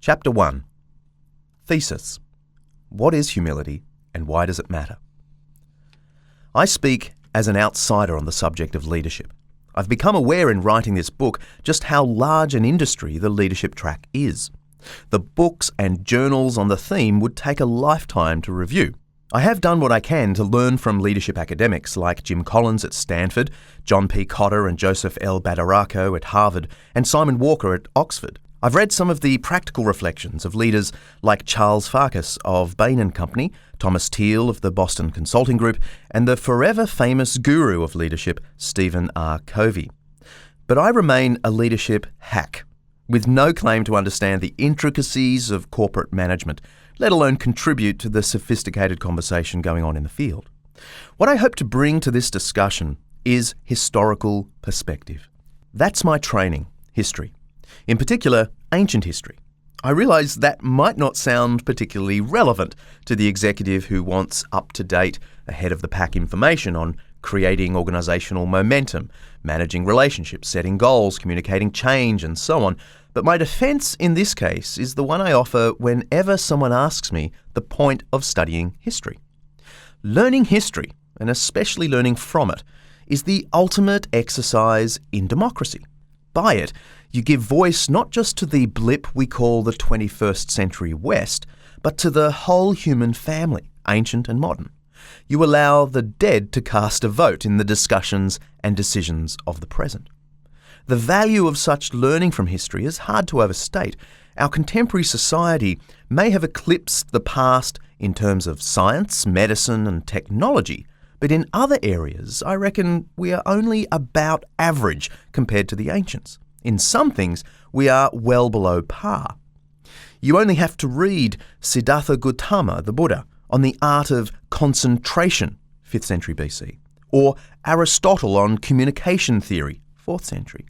Chapter 1. Thesis. What is humility and why does it matter? I speak as an outsider on the subject of leadership. I've become aware in writing this book just how large an industry the leadership track is. The books and journals on the theme would take a lifetime to review. I have done what I can to learn from leadership academics like Jim Collins at Stanford, John P. Cotter and Joseph L. Badaracco at Harvard, and Simon Walker at Oxford. I've read some of the practical reflections of leaders like Charles Farkas of Bain & Company, Thomas Teal of the Boston Consulting Group, and the forever famous guru of leadership, Stephen R. Covey. But I remain a leadership hack, with no claim to understand the intricacies of corporate management, let alone contribute to the sophisticated conversation going on in the field. What I hope to bring to this discussion is historical perspective. That's my training, history. In particular, ancient history. I realise that might not sound particularly relevant to the executive who wants up-to-date, ahead-of-the-pack information on creating organisational momentum, managing relationships, setting goals, communicating change, and so on. But my defence in this case is the one I offer whenever someone asks me the point of studying history. Learning history, and especially learning from it, is the ultimate exercise in democracy. By it, you give voice not just to the blip we call the 21st century West, but to the whole human family, ancient and modern. You allow the dead to cast a vote in the discussions and decisions of the present. The value of such learning from history is hard to overstate. Our contemporary society may have eclipsed the past in terms of science, medicine, and technology, but in other areas, I reckon we are only about average compared to the ancients. In some things, we are well below par. You only have to read Siddhartha Gautama, the Buddha, on the art of concentration, 5th century BC, or Aristotle on communication theory, 4th century,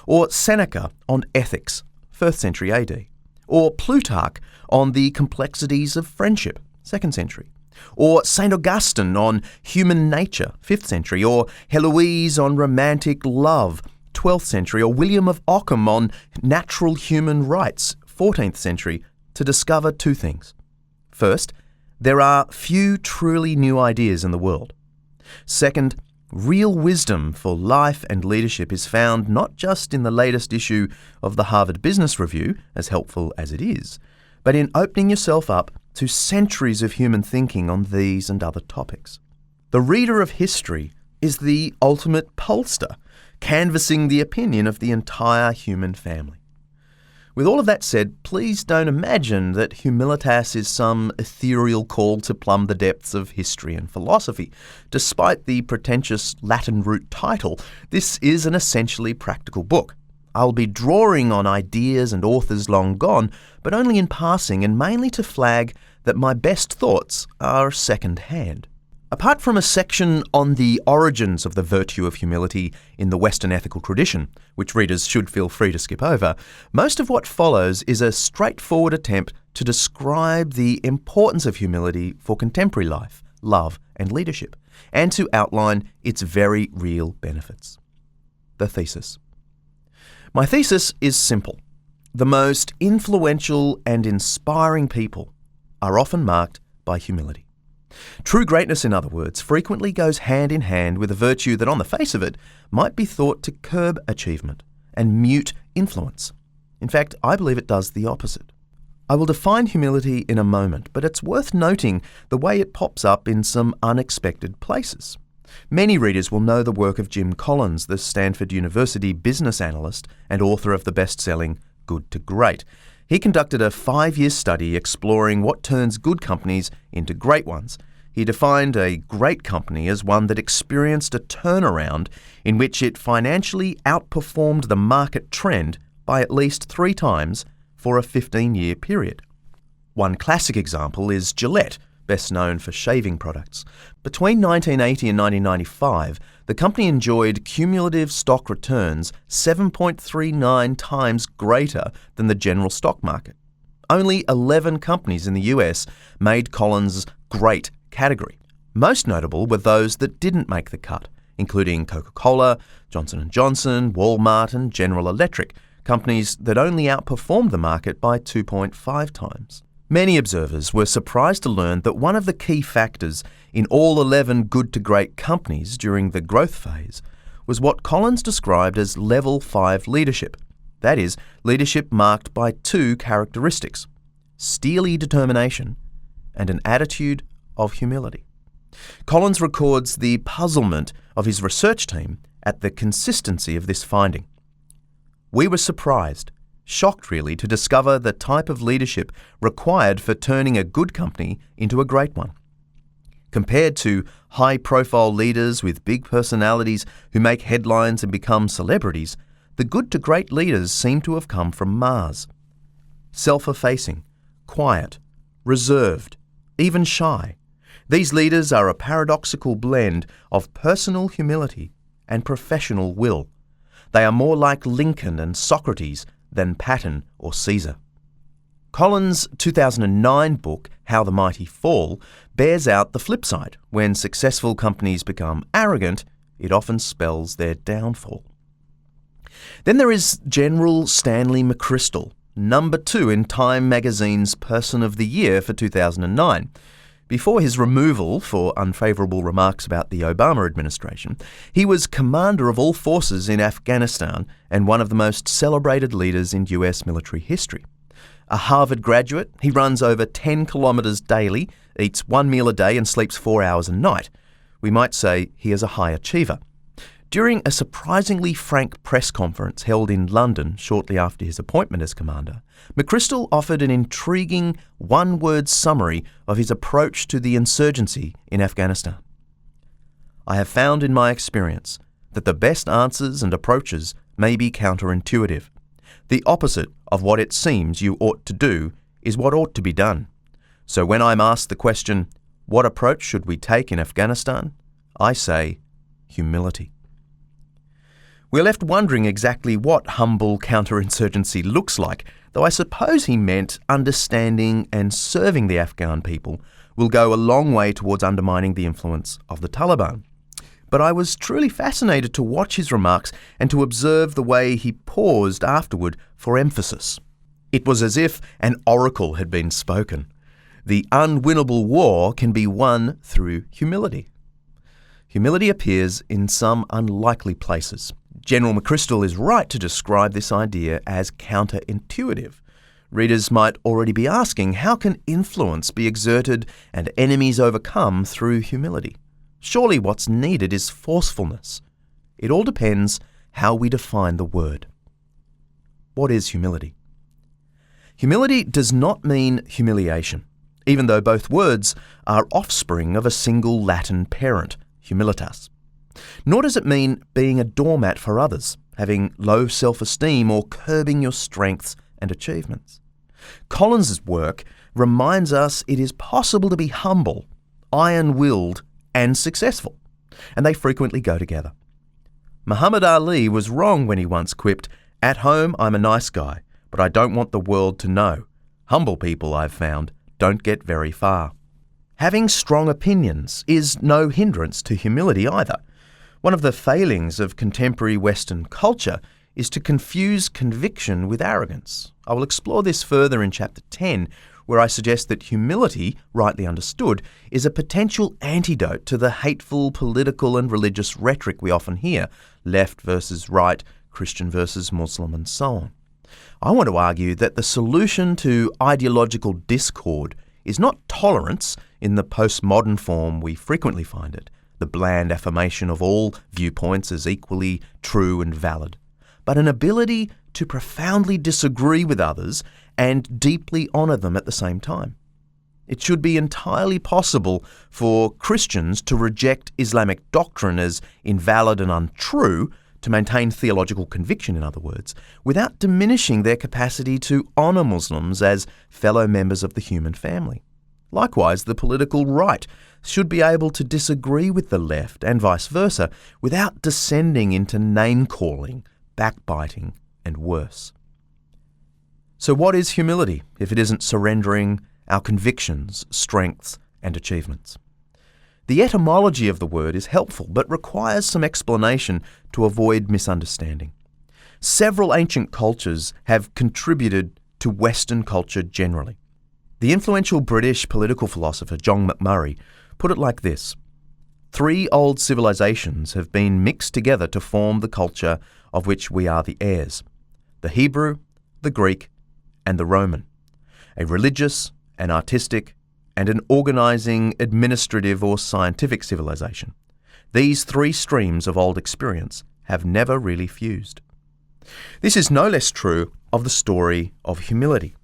or Seneca on ethics, 1st century AD, or Plutarch on the complexities of friendship, 2nd century, or St. Augustine on human nature, 5th century, or Heloise on romantic love, 12th century, or William of Ockham on natural human rights, 14th century, to discover two things. First, there are few truly new ideas in the world. Second, real wisdom for life and leadership is found not just in the latest issue of the Harvard Business Review, as helpful as it is, but in opening yourself up to centuries of human thinking on these and other topics. The reader of history is the ultimate pollster, canvassing the opinion of the entire human family. With all of that said, please don't imagine that Humilitas is some ethereal call to plumb the depths of history and philosophy. Despite the pretentious Latin root title, this is an essentially practical book. I'll be drawing on ideas and authors long gone, but only in passing and mainly to flag that my best thoughts are second-hand. Apart from a section on the origins of the virtue of humility in the Western ethical tradition, which readers should feel free to skip over, most of what follows is a straightforward attempt to describe the importance of humility for contemporary life, love, and leadership, and to outline its very real benefits. The thesis. My thesis is simple. The most influential and inspiring people are often marked by humility. True greatness, in other words, frequently goes hand in hand with a virtue that on the face of it might be thought to curb achievement and mute influence. In fact, I believe it does the opposite. I will define humility in a moment, but it's worth noting the way it pops up in some unexpected places. Many readers will know the work of Jim Collins, the Stanford University business analyst and author of the best-selling Good to Great. He conducted a 5-year study exploring what turns good companies into great ones. He defined a great company as one that experienced a turnaround in which it financially outperformed the market trend by at least 3 times for a 15-year period. One classic example is Gillette, best known for shaving products. Between 1980 and 1995, the company enjoyed cumulative stock returns 7.39 times greater than the general stock market. Only 11 companies in the US made Collins' great category. Most notable were those that didn't make the cut, including Coca-Cola, Johnson & Johnson, Walmart, and General Electric, companies that only outperformed the market by 2.5 times. Many observers were surprised to learn that one of the key factors in all 11 good to great companies during the growth phase was what Collins described as level 5 leadership. That is, leadership marked by two characteristics: steely determination and an attitude of humility. Collins records the puzzlement of his research team at the consistency of this finding. We were surprised, shocked really, to discover the type of leadership required for turning a good company into a great one. Compared to high-profile leaders with big personalities who make headlines and become celebrities, the good to great leaders seem to have come from Mars. Self-effacing, quiet, reserved, even shy, these leaders are a paradoxical blend of personal humility and professional will. They are more like Lincoln and Socrates than Patton or Caesar. Collins' 2009 book, How the Mighty Fall, bears out the flip side. When successful companies become arrogant, it often spells their downfall. Then there is General Stanley McChrystal, number 2 in Time magazine's Person of the Year for 2009. Before his removal for unfavourable remarks about the Obama administration, he was commander of all forces in Afghanistan and one of the most celebrated leaders in US military history. A Harvard graduate, he runs over 10 kilometres daily, eats 1 meal a day and sleeps 4 hours a night. We might say he is a high achiever. During a surprisingly frank press conference held in London shortly after his appointment as commander, McChrystal offered an intriguing one-word summary of his approach to the insurgency in Afghanistan. I have found in my experience that the best answers and approaches may be counterintuitive. The opposite of what it seems you ought to do is what ought to be done. So when I'm asked the question, what approach should we take in Afghanistan? I say, humility. We're left wondering exactly what humble counterinsurgency looks like, though I suppose he meant understanding and serving the Afghan people will go a long way towards undermining the influence of the Taliban. But I was truly fascinated to watch his remarks and to observe the way he paused afterward for emphasis. It was as if an oracle had been spoken. The unwinnable war can be won through humility. Humility appears in some unlikely places. General McChrystal is right to describe this idea as counterintuitive. Readers might already be asking, how can influence be exerted and enemies overcome through humility? Surely what's needed is forcefulness. It all depends how we define the word. What is humility? Humility does not mean humiliation, even though both words are offspring of a single Latin parent, humilitas. Nor does it mean being a doormat for others, having low self-esteem or curbing your strengths and achievements. Collins' work reminds us it is possible to be humble, iron-willed, and successful, and they frequently go together. Muhammad Ali was wrong when he once quipped, "At home, I'm a nice guy, but I don't want the world to know. Humble people, I've found, don't get very far." Having strong opinions is no hindrance to humility either. One of the failings of contemporary Western culture is to confuse conviction with arrogance. I will explore this further in Chapter 10, where I suggest that humility, rightly understood, is a potential antidote to the hateful political and religious rhetoric we often hear, left versus right, Christian versus Muslim, and so on. I want to argue that the solution to ideological discord is not tolerance in the postmodern form we frequently find it, the bland affirmation of all viewpoints as equally true and valid, but an ability to profoundly disagree with others and deeply honour them at the same time. It should be entirely possible for Christians to reject Islamic doctrine as invalid and untrue, to maintain theological conviction, in other words, without diminishing their capacity to honour Muslims as fellow members of the human family. Likewise, the political right should be able to disagree with the left and vice versa without descending into name-calling, backbiting, and worse. So what is humility if it isn't surrendering our convictions, strengths, and achievements? The etymology of the word is helpful but requires some explanation to avoid misunderstanding. Several ancient cultures have contributed to Western culture generally. The influential British political philosopher John McMurray put it like this: 3 old civilizations have been mixed together to form the culture of which we are the heirs: the Hebrew, the Greek, and the Roman. A religious, an artistic, and an organizing, administrative or scientific civilization. These 3 streams of old experience have never really fused. This is no less true of the story of humility.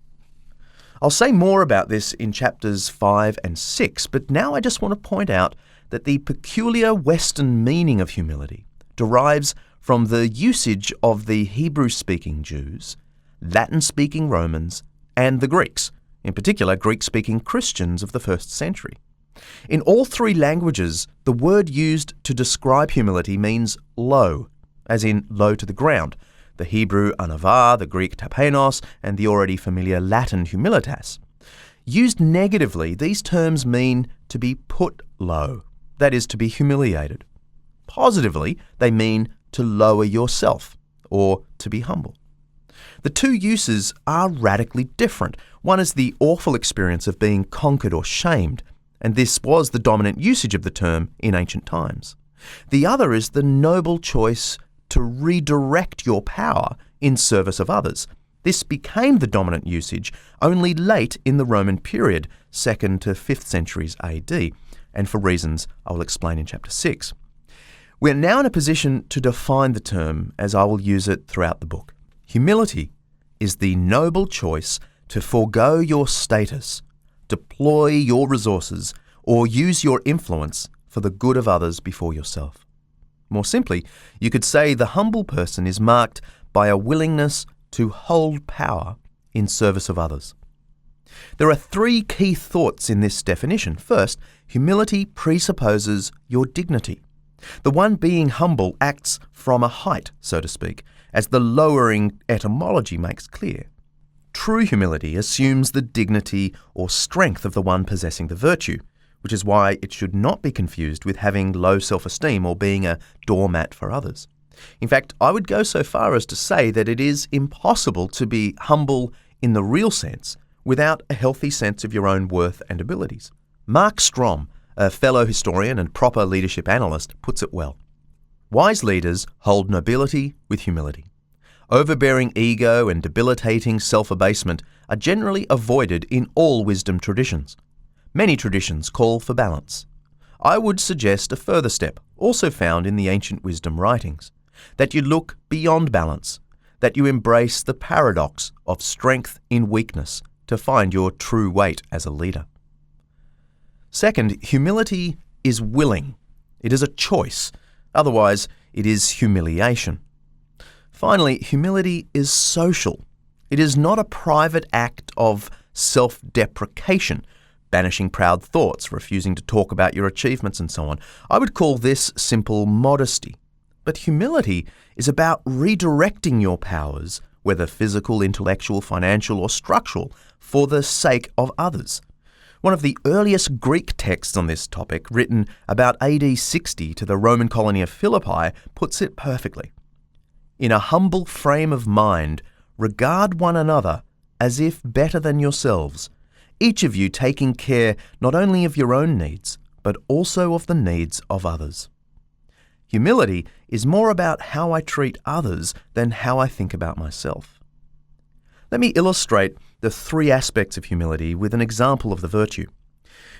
I'll say more about this in chapters 5 and 6, but now I just want to point out that the peculiar Western meaning of humility derives from the usage of the Hebrew-speaking Jews, Latin-speaking Romans, and the Greeks, in particular Greek-speaking Christians of the first century. In all 3 languages, the word used to describe humility means low, as in low to the ground. The Hebrew anava, the Greek tapeinos, and the already familiar Latin humilitas. Used negatively, these terms mean to be put low, that is, to be humiliated. Positively, they mean to lower yourself, or to be humble. The 2 uses are radically different. One is the awful experience of being conquered or shamed, and this was the dominant usage of the term in ancient times. The other is the noble choice to redirect your power in service of others. This became the dominant usage only late in the Roman period, 2nd to 5th centuries AD, and for reasons I will explain in chapter 6. We are now in a position to define the term as I will use it throughout the book. Humility is the noble choice to forego your status, deploy your resources, or use your influence for the good of others before yourself. More simply, you could say the humble person is marked by a willingness to hold power in service of others. There are 3 key thoughts in this definition. First, humility presupposes your dignity. The one being humble acts from a height, so to speak, as the lowering etymology makes clear. True humility assumes the dignity or strength of the one possessing the virtue, which is why it should not be confused with having low self-esteem or being a doormat for others. In fact, I would go so far as to say that it is impossible to be humble in the real sense without a healthy sense of your own worth and abilities. Mark Strom, a fellow historian and proper leadership analyst, puts it well. Wise leaders hold nobility with humility. Overbearing ego and debilitating self-abasement are generally avoided in all wisdom traditions. Many traditions call for balance. I would suggest a further step, also found in the ancient wisdom writings, that you look beyond balance, that you embrace the paradox of strength in weakness to find your true weight as a leader. Second, humility is willing. It is a choice. Otherwise, it is humiliation. Finally, humility is social. It is not a private act of self-deprecation, banishing proud thoughts, refusing to talk about your achievements and so on. I would call this simple modesty. But humility is about redirecting your powers, whether physical, intellectual, financial, or structural, for the sake of others. One of the earliest Greek texts on this topic, written about AD 60 to the Roman colony of Philippi, puts it perfectly. In a humble frame of mind, regard one another as if better than yourselves, each of you taking care not only of your own needs, but also of the needs of others. Humility is more about how I treat others than how I think about myself. Let me illustrate the 3 aspects of humility with an example of the virtue.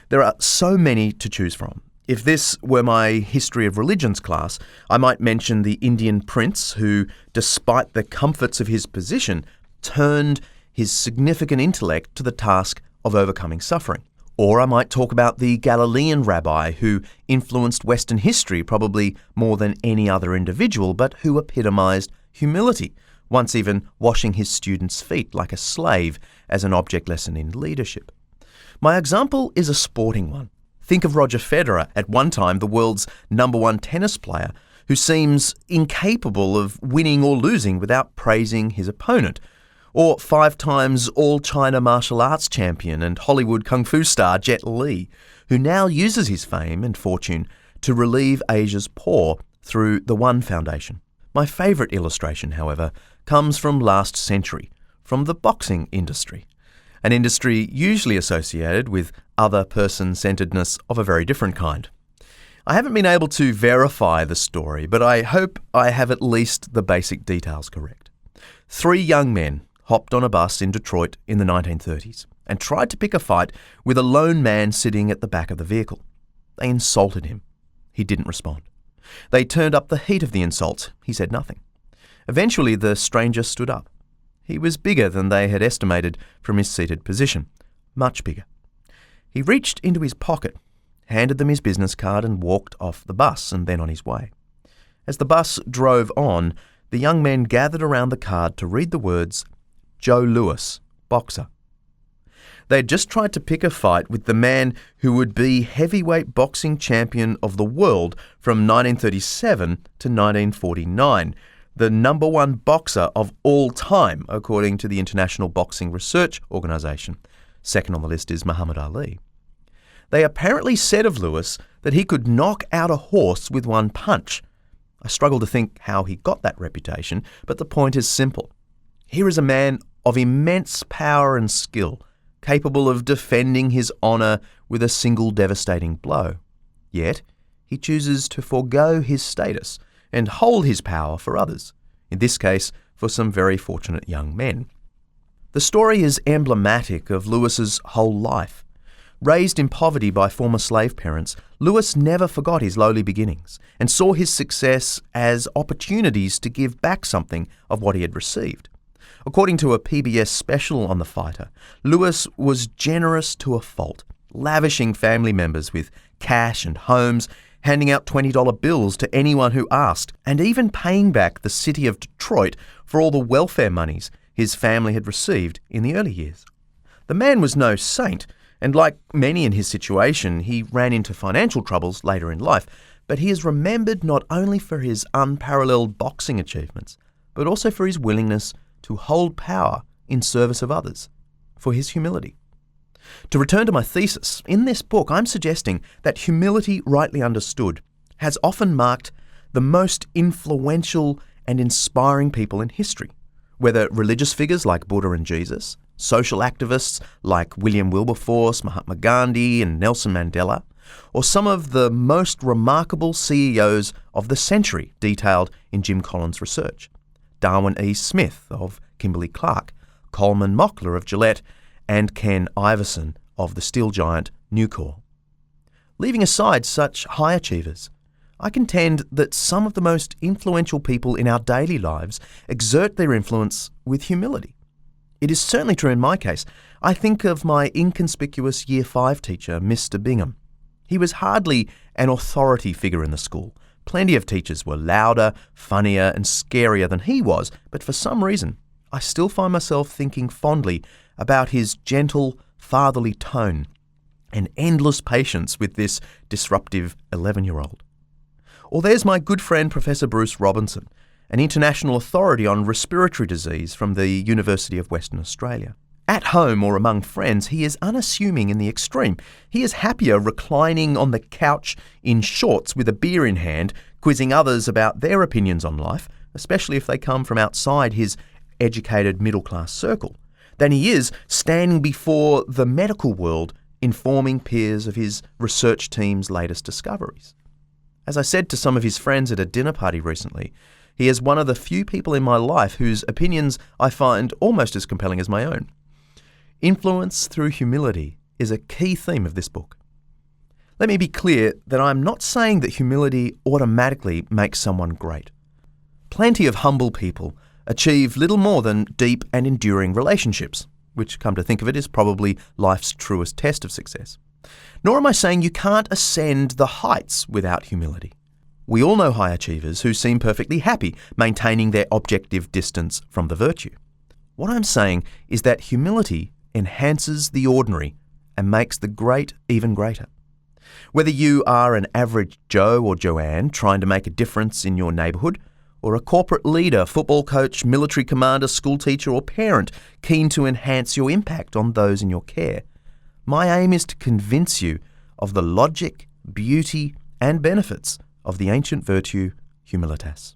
There are so many to choose from. If this were my history of religions class, I might mention the Indian prince who, despite the comforts of his position, turned his significant intellect to the task of overcoming suffering. Or I might talk about the Galilean rabbi who influenced Western history probably more than any other individual, but who epitomized humility, once even washing his students' feet like a slave as an object lesson in leadership. My example is a sporting one. Think of Roger Federer, at one time the world's #1 tennis player, who seems incapable of winning or losing without praising his opponent. Or 5 times all-China martial arts champion and Hollywood kung fu star Jet Li, who now uses his fame and fortune to relieve Asia's poor through the One Foundation. My favourite illustration, however, comes from last century, from the boxing industry, an industry usually associated with other person-centeredness of a very different kind. I haven't been able to verify the story, but I hope I have at least the basic details correct. 3 young men hopped on a bus in Detroit in the 1930s and tried to pick a fight with a lone man sitting at the back of the vehicle. They insulted him. He didn't respond. They turned up the heat of the insults. He said nothing. Eventually, the stranger stood up. He was bigger than they had estimated from his seated position. Much bigger. He reached into his pocket, handed them his business card and walked off the bus and then on his way. As the bus drove on, the young men gathered around the card to read the words, "Joe Louis, boxer." They had just tried to pick a fight with the man who would be heavyweight boxing champion of the world from 1937 to 1949, the number 1 boxer of all time, according to the International Boxing Research Organisation. Second on the list is Muhammad Ali. They apparently said of Louis that he could knock out a horse with 1 punch. I struggle to think how he got that reputation, but the point is simple. Here is a man of immense power and skill, capable of defending his honour with a single devastating blow. Yet, he chooses to forego his status and hold his power for others, in this case for some very fortunate young men. The story is emblematic of Louis's whole life. Raised in poverty by former slave parents, Louis never forgot his lowly beginnings and saw his success as opportunities to give back something of what he had received. According to a PBS special on the fighter, Louis was generous to a fault, lavishing family members with cash and homes, handing out $20 bills to anyone who asked, and even paying back the city of Detroit for all the welfare monies his family had received in the early years. The man was no saint, and like many in his situation, he ran into financial troubles later in life, but he is remembered not only for his unparalleled boxing achievements, but also for his willingness to hold power in service of others, for his humility. To return to my thesis, in this book I'm suggesting that humility, rightly understood, has often marked the most influential and inspiring people in history, whether religious figures like Buddha and Jesus, social activists like William Wilberforce, Mahatma Gandhi and Nelson Mandela, or some of the most remarkable CEOs of the century detailed in Jim Collins' research. Darwin E. Smith of Kimberly-Clark, Coleman Mockler of Gillette, and Ken Iverson of the steel giant Nucor. Leaving aside such high achievers, I contend that some of the most influential people in our daily lives exert their influence with humility. It is certainly true in my case. I think of my inconspicuous Year 5 teacher, Mr. Bingham. He was hardly an authority figure in the school. Plenty of teachers were louder, funnier and scarier than he was, but for some reason, I still find myself thinking fondly about his gentle, fatherly tone and endless patience with this disruptive 11-year-old. Or there's my good friend Professor Bruce Robinson, an international authority on respiratory disease from the University of Western Australia. At home or among friends, he is unassuming in the extreme. He is happier reclining on the couch in shorts with a beer in hand, quizzing others about their opinions on life, especially if they come from outside his educated middle-class circle, than he is standing before the medical world informing peers of his research team's latest discoveries. As I said to some of his friends at a dinner party recently, he is one of the few people in my life whose opinions I find almost as compelling as my own. Influence through humility is a key theme of this book. Let me be clear that I'm not saying that humility automatically makes someone great. Plenty of humble people achieve little more than deep and enduring relationships, which, come to think of it, is probably life's truest test of success. Nor am I saying you can't ascend the heights without humility. We all know high achievers who seem perfectly happy maintaining their objective distance from the virtue. What I'm saying is that humility enhances the ordinary and makes the great even greater. Whether you are an average Joe or Joanne trying to make a difference in your neighbourhood, or a corporate leader, football coach, military commander, school teacher or parent keen to enhance your impact on those in your care, my aim is to convince you of the logic, beauty and benefits of the ancient virtue Humilitas.